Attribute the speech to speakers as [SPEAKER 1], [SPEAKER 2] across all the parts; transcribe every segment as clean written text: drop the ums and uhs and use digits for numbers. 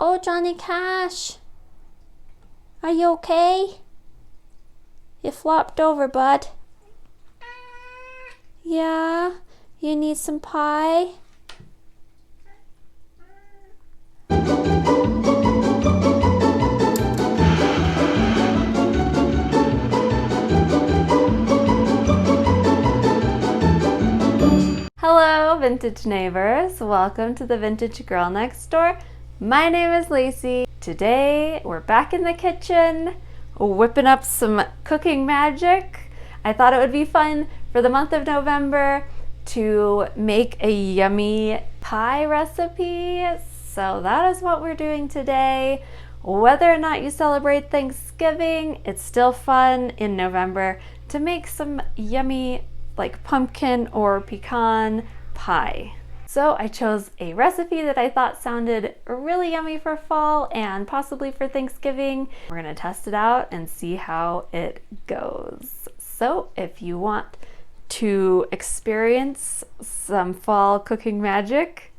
[SPEAKER 1] Oh, Johnny Cash, are you okay? You flopped over, bud. Yeah, you need some pie? Hello, vintage neighbors. Welcome to the Vintage Girl Next Door. My name is Lacey. Today, we're back in the kitchen, whipping up some cooking magic. I thought it would be fun for the month of November to make a yummy pie recipe. So that is what we're doing today. Whether or not you celebrate Thanksgiving, it's still fun in November to make some yummy like pumpkin or pecan pie. So I chose a recipe that I thought sounded really yummy for fall and possibly for Thanksgiving. We're gonna test it out and see how it goes. So if you want to experience some fall cooking magic,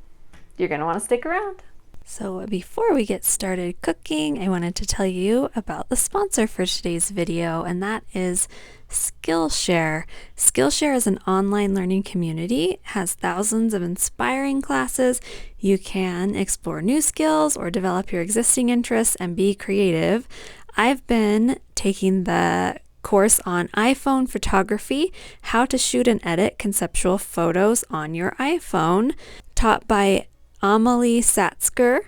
[SPEAKER 1] you're gonna wanna stick around. So before we get started cooking, I wanted to tell you about the sponsor for today's video, and that is Skillshare. Skillshare is an online learning community, has thousands of inspiring classes. You can explore new skills or develop your existing interests and be creative. I've been taking the course on iPhone photography, how to shoot and edit conceptual photos on your iPhone, taught by Amelie Satzker.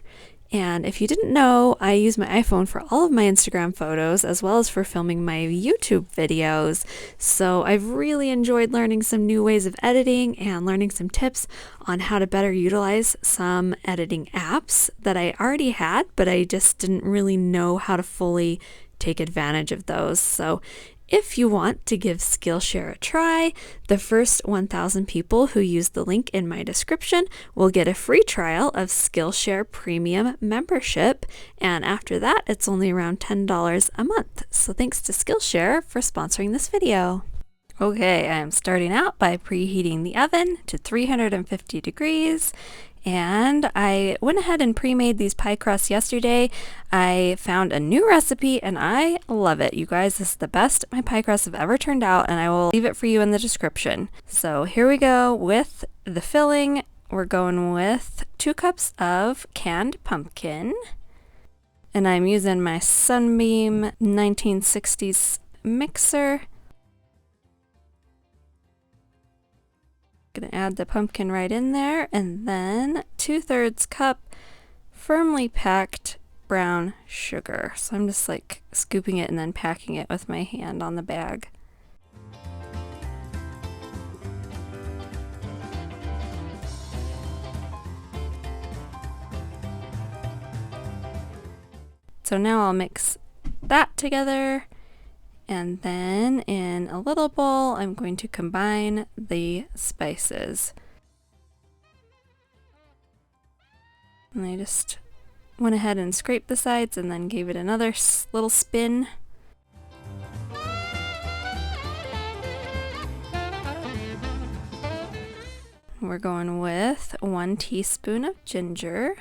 [SPEAKER 1] And if you didn't know, I use my iPhone for all of my Instagram photos as well as for filming my YouTube videos. So I've really enjoyed learning some new ways of editing and learning some tips on how to better utilize some editing apps that I already had, but I just didn't really know how to fully take advantage of those. So if you want to give Skillshare a try, the first 1,000 people who use the link in my description will get a free trial of Skillshare Premium membership, and after that, it's only around $10 a month. So thanks to Skillshare for sponsoring this video. Okay, I'm starting out by preheating the oven to 350 degrees. And I went ahead and pre-made these pie crusts yesterday. I found a new recipe and I love it. You guys, this is the best my pie crusts have ever turned out, and I will leave it for you in the description. So here we go with the filling. We're going with 2 cups of canned pumpkin. And I'm using my Sunbeam 1960s mixer. Gonna add the pumpkin right in there, and then 2/3 cup firmly packed brown sugar. So I'm just like scooping it and then packing it with my hand on the bag. So now I'll mix that together. And then in a little bowl, I'm going to combine the spices. And I just went ahead and scraped the sides and then gave it another little spin. We're going with 1 teaspoon of ginger,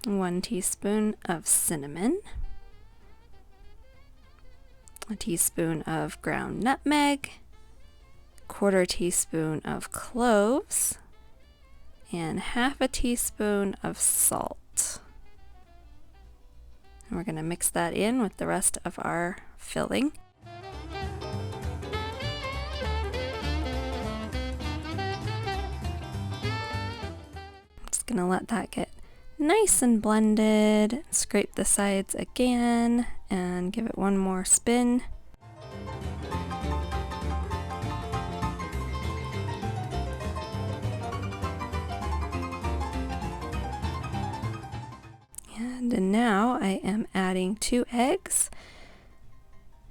[SPEAKER 1] 1 teaspoon of cinnamon, a teaspoon of ground nutmeg, 1/4 teaspoon of cloves, and 1/2 teaspoon of salt. And we're going to mix that in with the rest of our filling. I'm just going to let that get nice and blended. Scrape the sides again and give it one more spin. And now I am adding 2 eggs.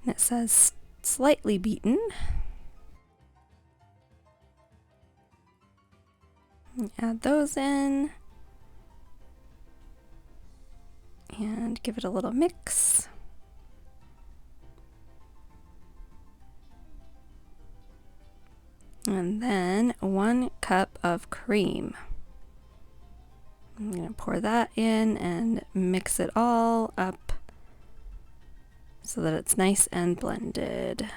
[SPEAKER 1] And it says slightly beaten. Add those in. And give it a little mix. And then 1 cup of cream. I'm going to pour that in and mix it all up so that it's nice and blended.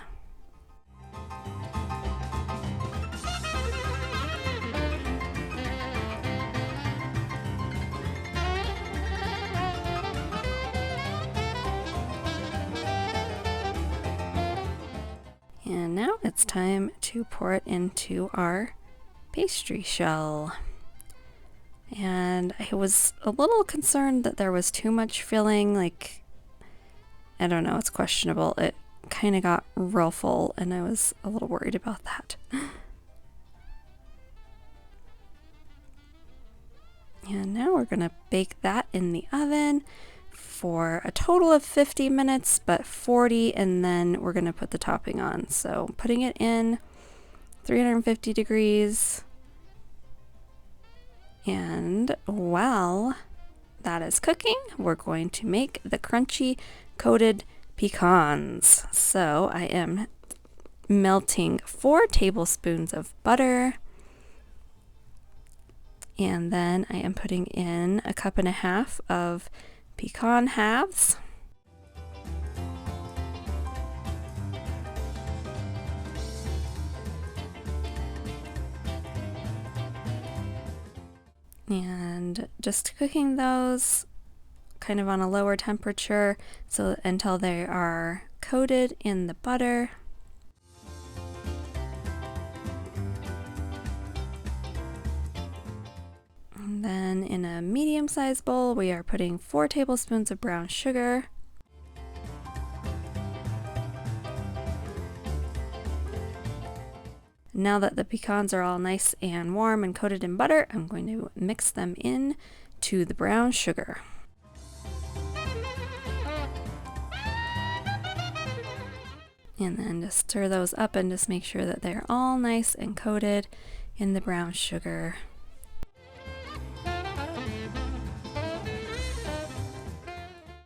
[SPEAKER 1] And now it's time to pour it into our pastry shell. And I was a little concerned that there was too much filling, like, I don't know, it's questionable. It kind of got real full and I was a little worried about that. And now we're gonna bake that in the oven for a total of 50 minutes, but 40, and then we're gonna put the topping on. So putting it in 350 degrees. And while that is cooking, we're going to make the crunchy coated pecans. So I am melting 4 tablespoons of butter. And then I am putting in a 1.5 cups of pecan halves. And just cooking those kind of on a lower temperature so until they are coated in the butter. And then in a medium-sized bowl, we are putting 4 tablespoons of brown sugar. Now that the pecans are all nice and warm and coated in butter, I'm going to mix them in to the brown sugar. And then just stir those up and just make sure that they're all nice and coated in the brown sugar.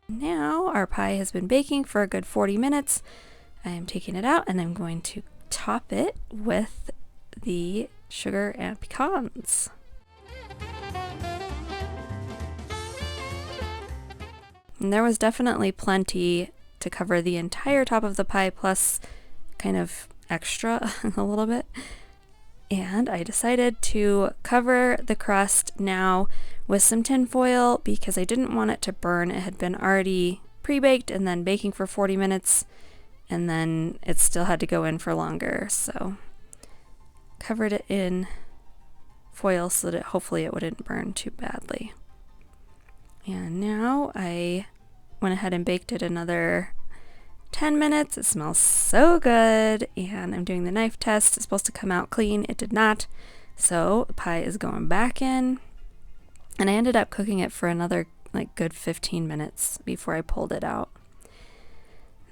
[SPEAKER 1] Now our pie has been baking for a good 40 minutes. I am taking it out and I'm going to top it with the sugar and pecans. And there was definitely plenty to cover the entire top of the pie, plus kind of extra a little bit. And I decided to cover the crust now with some tin foil because I didn't want it to burn. It had been already pre-baked and then baking for 40 minutes, and then it still had to go in for longer. So covered it in foil so that hopefully it wouldn't burn too badly. And now I went ahead and baked it another 10 minutes. It smells so good, and I'm doing the knife test. It's supposed to come out clean. It did not. So the pie is going back in, and I ended up cooking it for another like good 15 minutes before I pulled it out.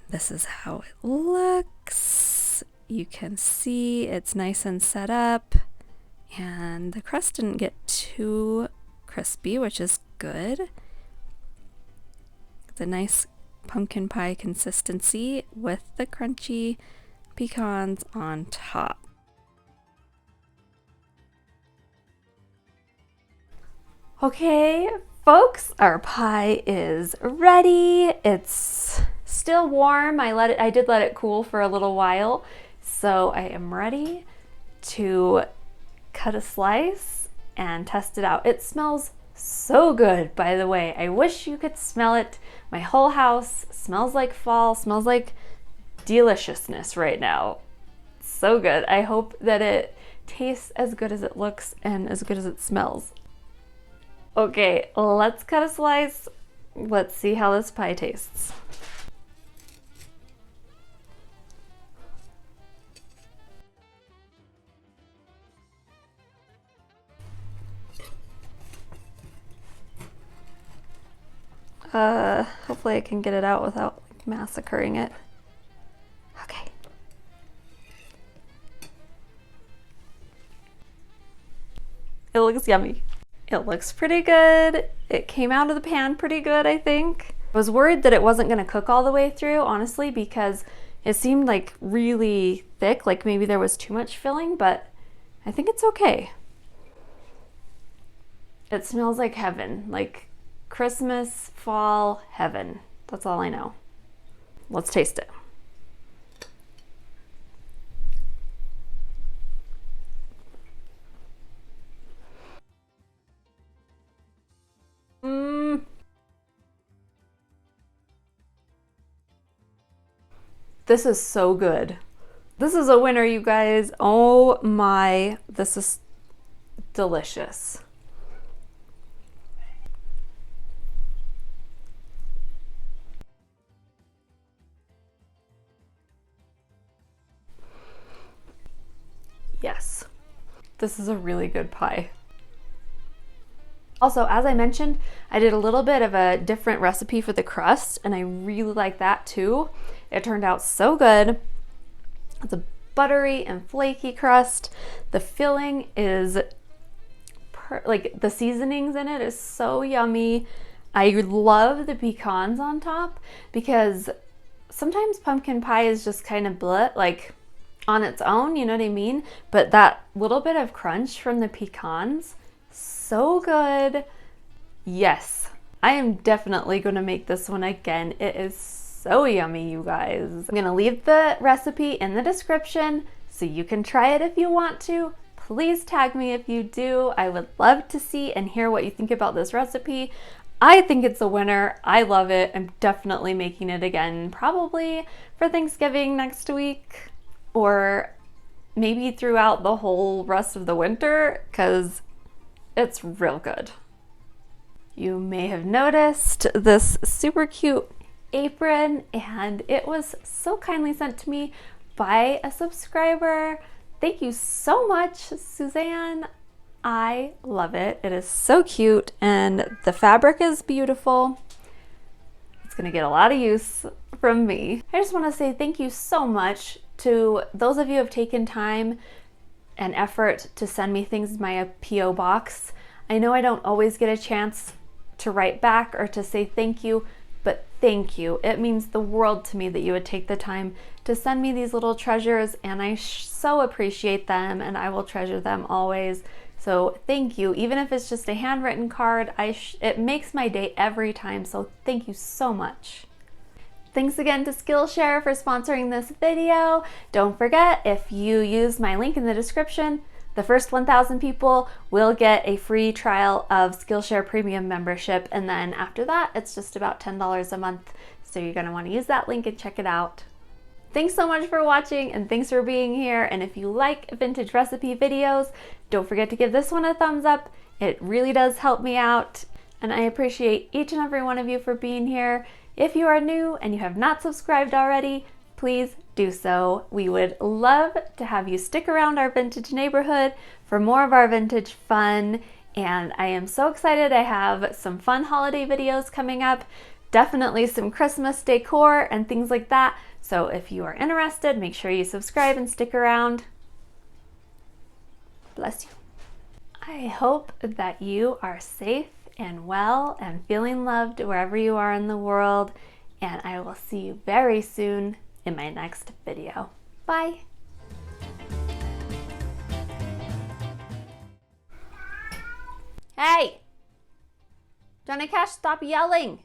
[SPEAKER 1] This is how it looks. You can see it's nice and set up, and the crust didn't get too crispy, which is good. It's a nice pumpkin pie consistency with the crunchy pecans on top. Okay, folks, our pie is ready. It's still warm. I did let it cool for a little while, so I am ready to cut a slice and test it out. It smells so good, by the way. I wish you could smell it. My whole house smells like fall, smells like deliciousness right now. So good. I hope that it tastes as good as it looks and as good as it smells. Okay, let's cut a slice. Let's see how this pie tastes. Hopefully I can get it out without massacring it. Okay. It looks yummy. It looks pretty good. It came out of the pan pretty good, I think. I was worried that it wasn't gonna cook all the way through, honestly, because it seemed like really thick, like maybe there was too much filling, but I think it's okay. It smells like heaven, like Christmas, fall, heaven. That's all I know. Let's taste it. This is so good. This is a winner, you guys. Oh my, this is delicious. Yes, this is a really good pie. Also, as I mentioned, I did a little bit of a different recipe for the crust, and I really like that too. It turned out so good. It's a buttery and flaky crust. The filling is like the seasonings in it is so yummy. I love the pecans on top because sometimes pumpkin pie is just kind of blah, like on its own, you know what I mean? But that little bit of crunch from the pecans, so good. Yes, I am definitely going to make this one again. It is so yummy, you guys. I'm going to leave the recipe in the description so you can try it if you want to. Please tag me if you do. I would love to see and hear what you think about this recipe. I think it's a winner. I love it. I'm definitely making it again, probably for Thanksgiving next week, or maybe throughout the whole rest of the winter, because it's real good. You may have noticed this super cute apron, and it was so kindly sent to me by a subscriber. Thank you so much, Suzanne. I love it. It is so cute, and the fabric is beautiful. It's gonna get a lot of use from me. I just want to say thank you so much to those of you who have taken time and effort to send me things in my P.O. box. I know I don't always get a chance to write back or to say thank you, but thank you. It means the world to me that you would take the time to send me these little treasures, and I so appreciate them, and I will treasure them always. So thank you. Even if it's just a handwritten card, it makes my day every time, so thank you so much. Thanks again to Skillshare for sponsoring this video. Don't forget, if you use my link in the description, the first 1,000 people will get a free trial of Skillshare Premium membership, and then after that, it's just about $10 a month. So you're gonna wanna use that link and check it out. Thanks so much for watching, and thanks for being here. And if you like vintage recipe videos, don't forget to give this one a thumbs up. It really does help me out, and I appreciate each and every one of you for being here. If you are new and you have not subscribed already, please do so. We would love to have you stick around our vintage neighborhood for more of our vintage fun. And I am so excited. I have some fun holiday videos coming up, definitely some Christmas decor and things like that. So if you are interested, make sure you subscribe and stick around. Bless you. I hope that you are safe and well and feeling loved wherever you are in the world. And I will see you very soon in my next video. Bye. Hey! Johnny Cash, stop yelling!